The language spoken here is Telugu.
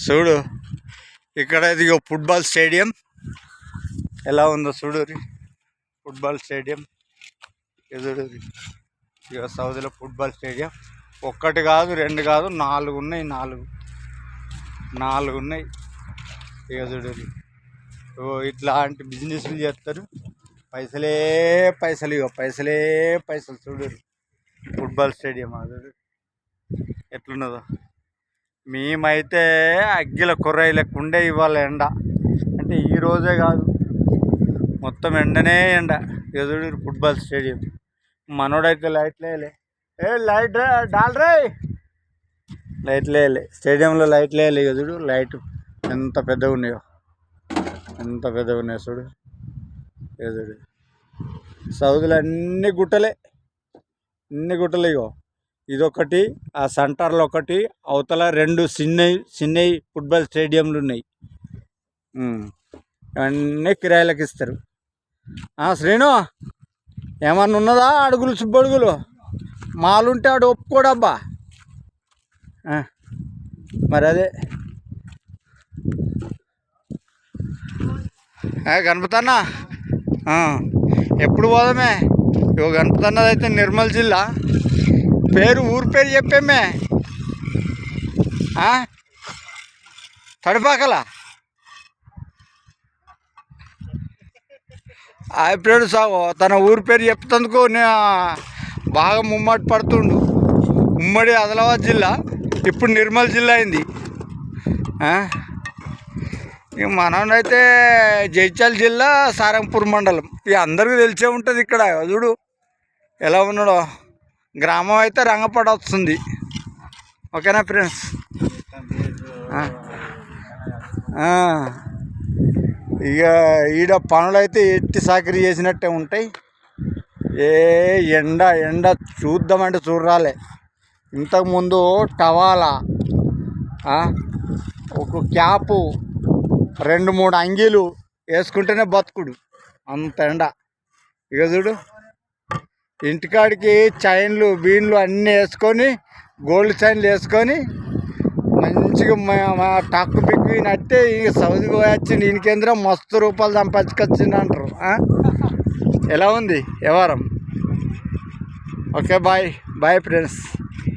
చూడు ఇక్కడ ఇదిగో ఫుట్బాల్ స్టేడియం ఎలా ఉందో చూడు. ఫుట్బాల్ స్టేడియం ఎదురు ఇక సౌదీలో ఫుట్బాల్ స్టేడియం ఒక్కటి కాదు, రెండు కాదు, 4 ఉన్నాయి. 4 ఉన్నాయి. ఇక చూడు ఇట్లాంటి బిజినెస్లు చేస్తారు. పైసలే పైసలు, ఇక పైసలు చూడు. ఫుట్బాల్ స్టేడియం అది ఎట్లున్నదో. మేమైతే అగ్గిల కుర్రాయిలకు ఉండే ఇవాళ ఎండ అంటే ఈ రోజే కాదు, మొత్తం ఎండనే ఎండ. ఎదురు ఫుట్బాల్ స్టేడియం. మనోడైతే లైట్లే లైట్ డాల్రే లైట్లే స్టేడియంలో లైట్లే ఎదురు. లైట్ ఎంత పెద్దగా ఉన్నాయో చూడు. ఎదురు సౌదీలో అన్ని గుట్టలే ఇగో. ఇదొకటి, ఆ సెంటర్లో ఒకటి, అవతల 2 చిన్నవి ఫుట్బాల్ స్టేడియంలు ఉన్నాయి. ఇవన్నీ కిరాయిలకు ఇస్తారు. శ్రీను ఏమన్నా ఉన్నదా? అడుగులు సుబ్బడుగులు మాలుంటే ఆడు ఒప్పుకోడబ్బా. మరి అదే గణపతన్నా ఎప్పుడు పోదామే? ఇగో గణపతన్నది అయితే నిర్మల్ జిల్లా. ఊరి పేరు చెప్పేమే తడిపాకల. ఇప్పుడు తన ఊరి పేరు చెప్తందుకు బాగా ముమ్మడి పడుతుండు. ఉమ్మడి ఆదిలాబాద్ జిల్లా ఇప్పుడు నిర్మల్ జిల్లా అయింది. ఇక మనమైతే జైత్యాల జిల్లా సారంగపూర్ మండలం. ఇక అందరికీ తెలిసే ఉంటుంది. ఇక్కడ చూడు ఎలా ఉన్నాడో. గ్రామం అయితే రంగపడ వస్తుంది. ఓకేనా ఫ్రెండ్స్? ఇక ఈడ పనులైతే ఎట్టి సాకిరి చేసినట్టే ఉంటాయి. ఎండ చూద్దామంటే చూడాలి. ఇంతకుముందు టవాలా, ఒక క్యాపు, 2-3 అంగీలు వేసుకుంటేనే బతుకుడు, అంత ఎండ. ఇక చూడు ఇంటికాడికి చైన్లు బీన్లు అన్నీ వేసుకొని, గోల్డ్ చైన్లు వేసుకొని మంచిగా టక్కు పిక్కు నట్టే ఇక సౌదీ పోయొచ్చింది. ఈయనకేంద్రం మస్తు రూపాయలు సంపాదించుకొచ్చింది అంటారు. ఎలా ఉంది వ్యవహారం? Okay boy friends.